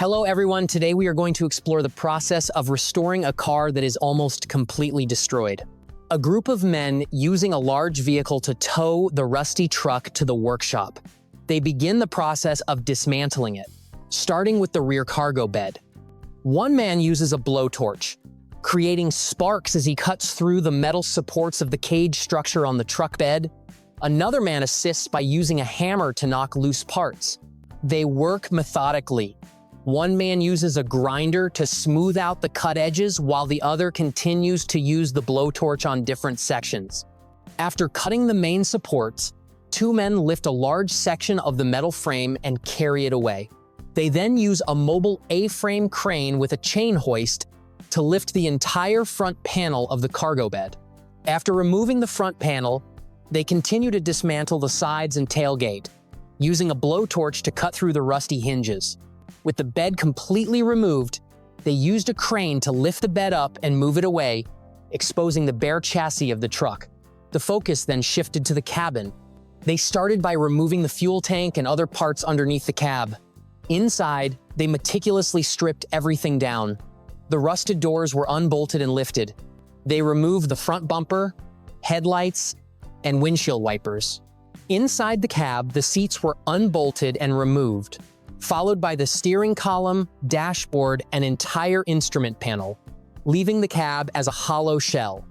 Hello everyone, today we are going to explore the process of restoring a car that is almost completely destroyed. A group of men using a large vehicle to tow the rusty truck to the workshop. They begin the process of dismantling it, starting with the rear cargo bed. One man uses a blowtorch, creating sparks as he cuts through the metal supports of the cage structure on the truck bed. Another man assists by using a hammer to knock loose parts. They work methodically. One man uses a grinder to smooth out the cut edges while the other continues to use the blowtorch on different sections. After cutting the main supports, two men lift a large section of the metal frame and carry it away. They then use a mobile A-frame crane with a chain hoist to lift the entire front panel of the cargo bed. After removing the front panel, they continue to dismantle the sides and tailgate, using a blowtorch to cut through the rusty hinges. With the bed completely removed, they used a crane to lift the bed up and move it away, exposing the bare chassis of the truck. The focus then shifted to the cabin. They started by removing the fuel tank and other parts underneath the cab. Inside, they meticulously stripped everything down. The rusted doors were unbolted and lifted. They removed the front bumper, headlights, and windshield wipers. Inside the cab, the seats were unbolted and removed, followed by the steering column, dashboard, and entire instrument panel, leaving the cab as a hollow shell.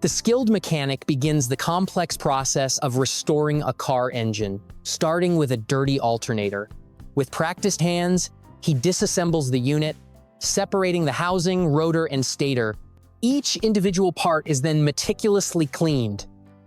The skilled mechanic begins the complex process of restoring a car engine, starting with a dirty alternator. With practiced hands, he disassembles the unit, separating the housing, rotor, and stator. Each individual part is then meticulously cleaned.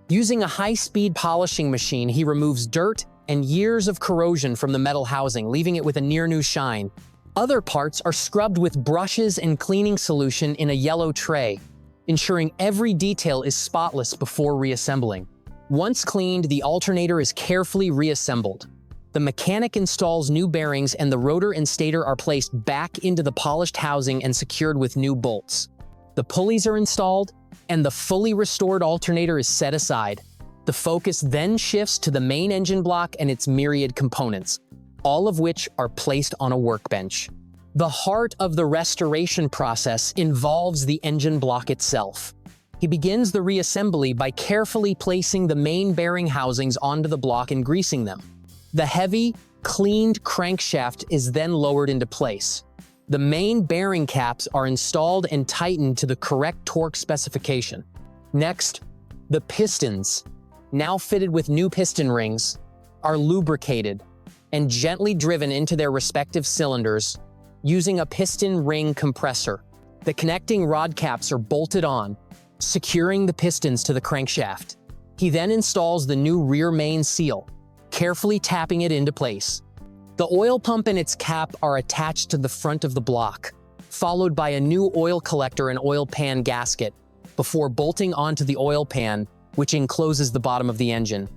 Using a high-speed polishing machine, he removes dirt and years of corrosion from the metal housing, leaving it with a near-new shine. Other parts are scrubbed with brushes and cleaning solution in a yellow tray, ensuring every detail is spotless before reassembling. Once cleaned, the alternator is carefully reassembled. The mechanic installs new bearings and the rotor and stator are placed back into the polished housing and secured with new bolts. The pulleys are installed, and the fully restored alternator is set aside. The focus then shifts to the main engine block and its myriad components, all of which are placed on a workbench. The heart of the restoration process involves the engine block itself. He begins the reassembly by carefully placing the main bearing housings onto the block and greasing them. The heavy, cleaned crankshaft is then lowered into place. The main bearing caps are installed and tightened to the correct torque specification. Next, the pistons, now fitted with new piston rings, are lubricated and gently driven into their respective cylinders using a piston ring compressor. The connecting rod caps are bolted on, securing the pistons to the crankshaft. He then installs the new rear main seal, carefully tapping it into place. The oil pump and its cap are attached to the front of the block, followed by a new oil collector and oil pan gasket, before bolting onto the oil pan, which encloses the bottom of the engine.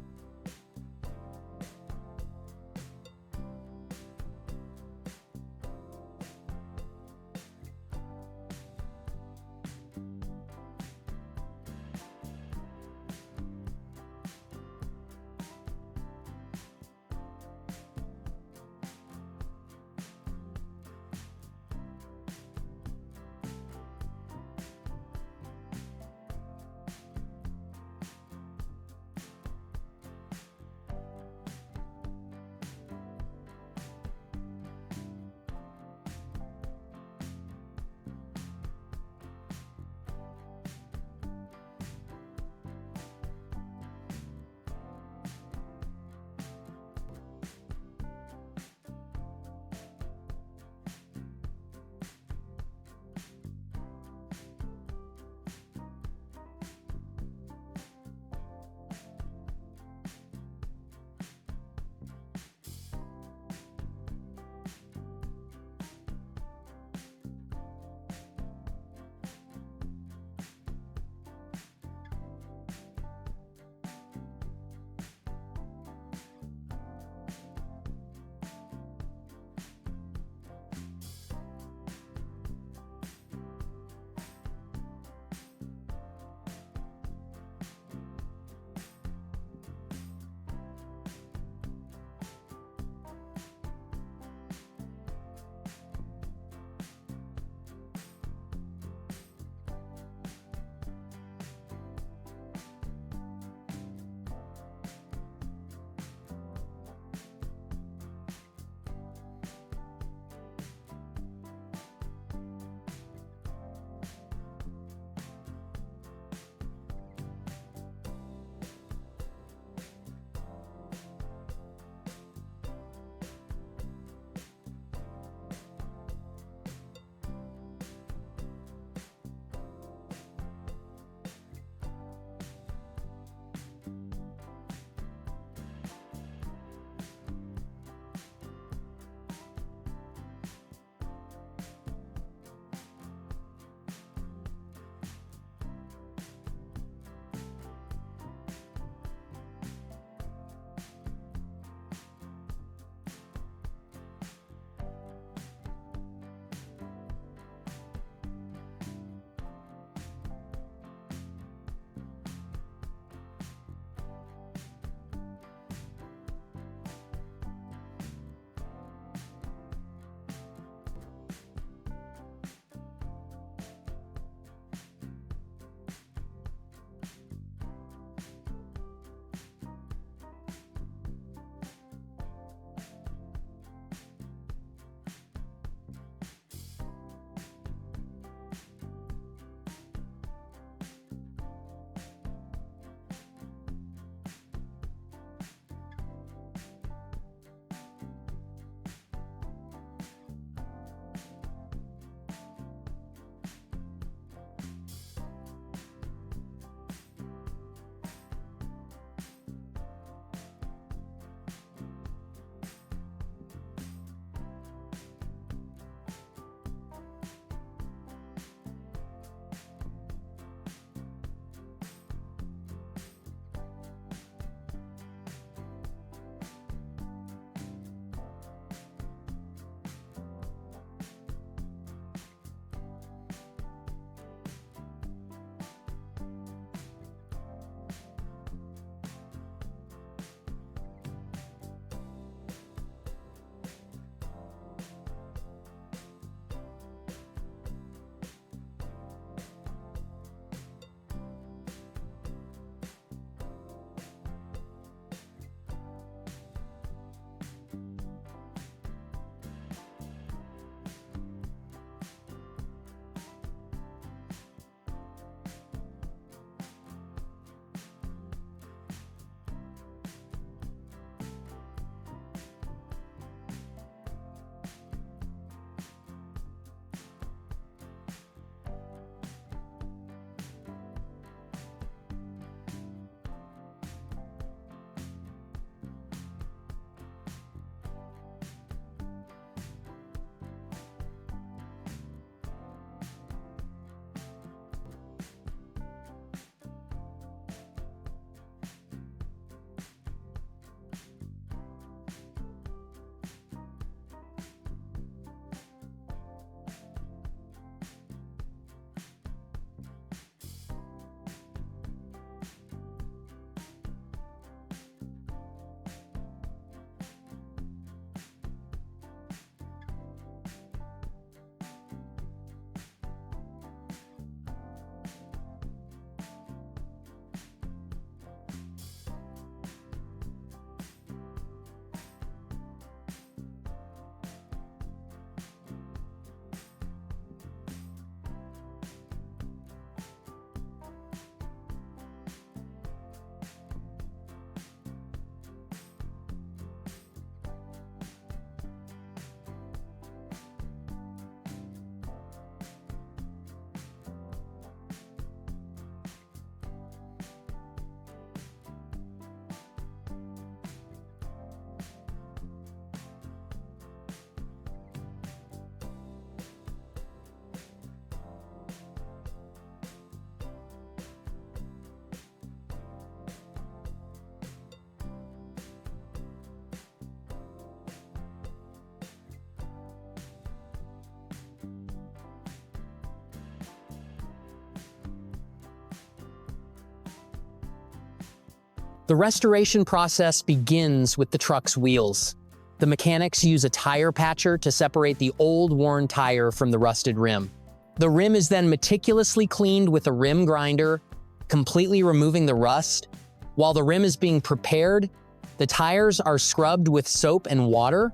The restoration process begins with the truck's wheels. The mechanics use a tire patcher to separate the old worn tire from the rusted rim. The rim is then meticulously cleaned with a rim grinder, completely removing the rust. While the rim is being prepared, the tires are scrubbed with soap and water.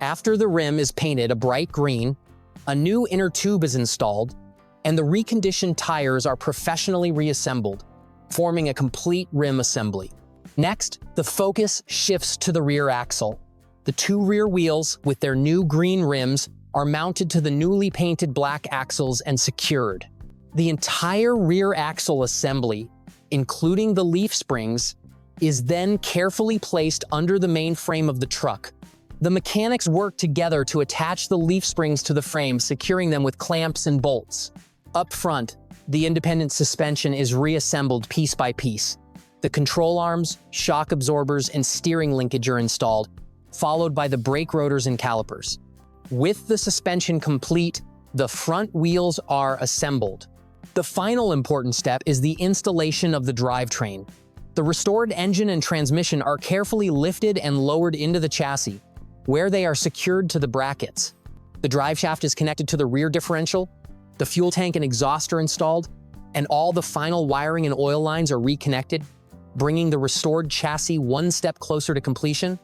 After the rim is painted a bright green, a new inner tube is installed, and the reconditioned tires are professionally reassembled, forming a complete rim assembly. Next, the focus shifts to the rear axle. The two rear wheels, with their new green rims, are mounted to the newly painted black axles and secured. The entire rear axle assembly, including the leaf springs, is then carefully placed under the main frame of the truck. The mechanics work together to attach the leaf springs to the frame, securing them with clamps and bolts. Up front, the independent suspension is reassembled piece by piece. The control arms, shock absorbers, and steering linkage are installed, followed by the brake rotors and calipers. With the suspension complete, the front wheels are assembled. The final important step is the installation of the drivetrain. The restored engine and transmission are carefully lifted and lowered into the chassis, where they are secured to the brackets. The driveshaft is connected to the rear differential, the fuel tank and exhaust are installed, and all the final wiring and oil lines are reconnected, bringing the restored chassis one step closer to completion.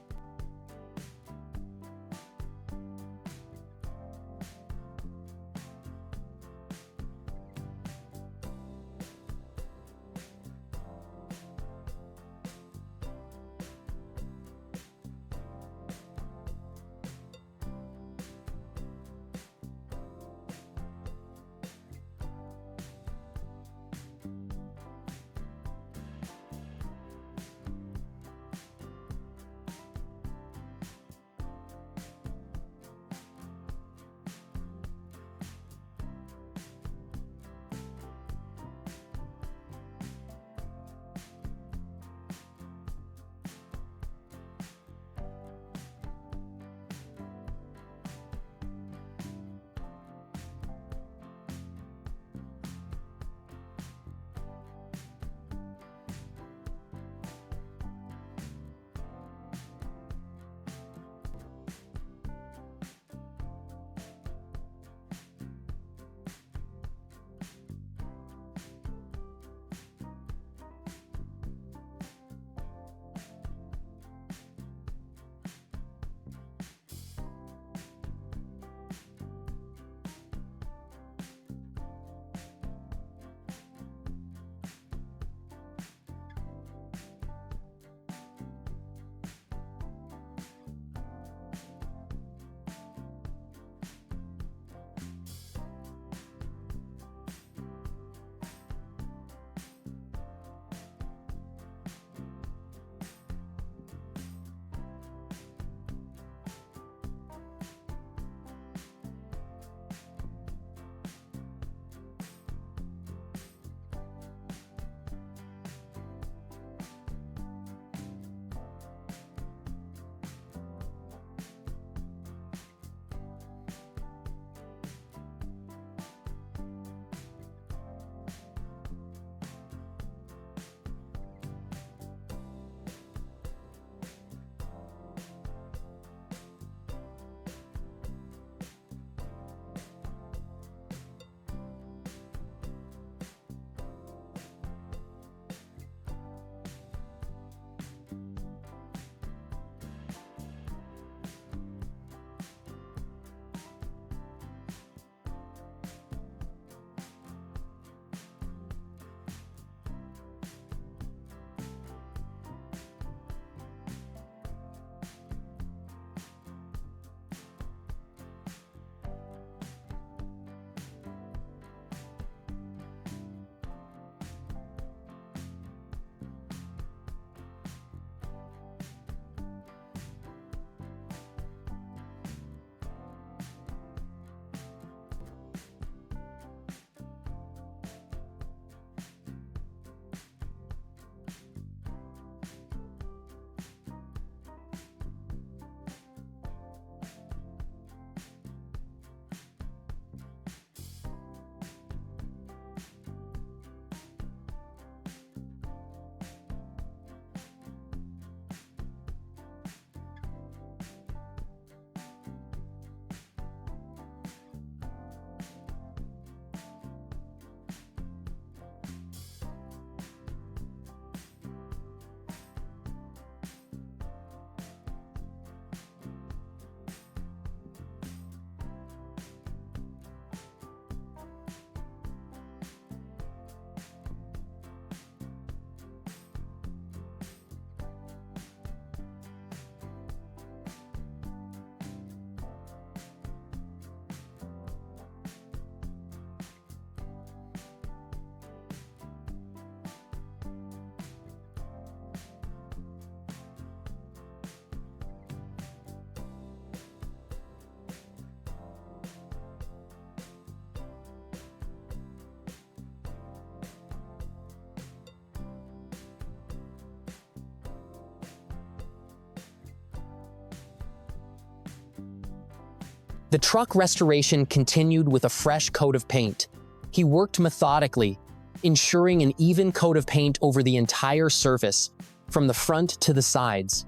The truck restoration continued with a fresh coat of paint. He worked methodically, ensuring an even coat of paint over the entire surface, from the front to the sides.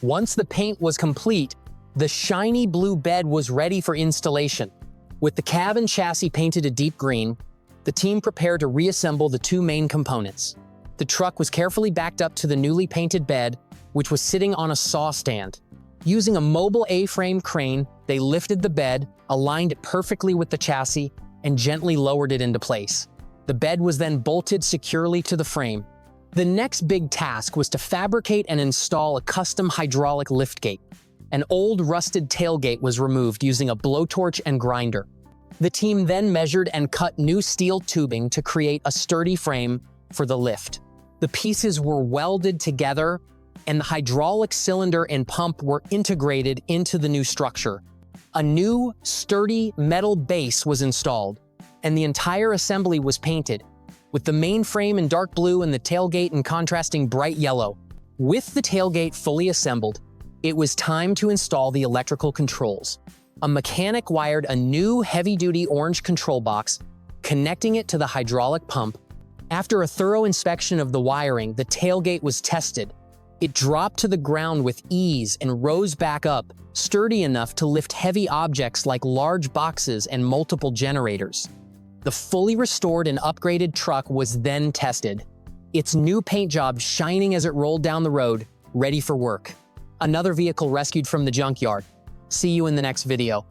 Once the paint was complete, the shiny blue bed was ready for installation. With the cab and chassis painted a deep green, the team prepared to reassemble the two main components. The truck was carefully backed up to the newly painted bed, which was sitting on a saw stand. Using a mobile A-frame crane, they lifted the bed, aligned it perfectly with the chassis, and gently lowered it into place. The bed was then bolted securely to the frame. The next big task was to fabricate and install a custom hydraulic liftgate. An old rusted tailgate was removed using a blowtorch and grinder. The team then measured and cut new steel tubing to create a sturdy frame for the lift. The pieces were welded together, and the hydraulic cylinder and pump were integrated into the new structure. A new, sturdy metal base was installed, and the entire assembly was painted, with the main frame in dark blue and the tailgate in contrasting bright yellow. With the tailgate fully assembled, it was time to install the electrical controls. A mechanic wired a new heavy-duty orange control box, connecting it to the hydraulic pump. After a thorough inspection of the wiring, the tailgate was tested. It dropped to the ground with ease and rose back up, sturdy enough to lift heavy objects like large boxes and multiple generators. The fully restored and upgraded truck was then tested, its new paint job shining as it rolled down the road, ready for work. Another vehicle rescued from the junkyard. See you in the next video.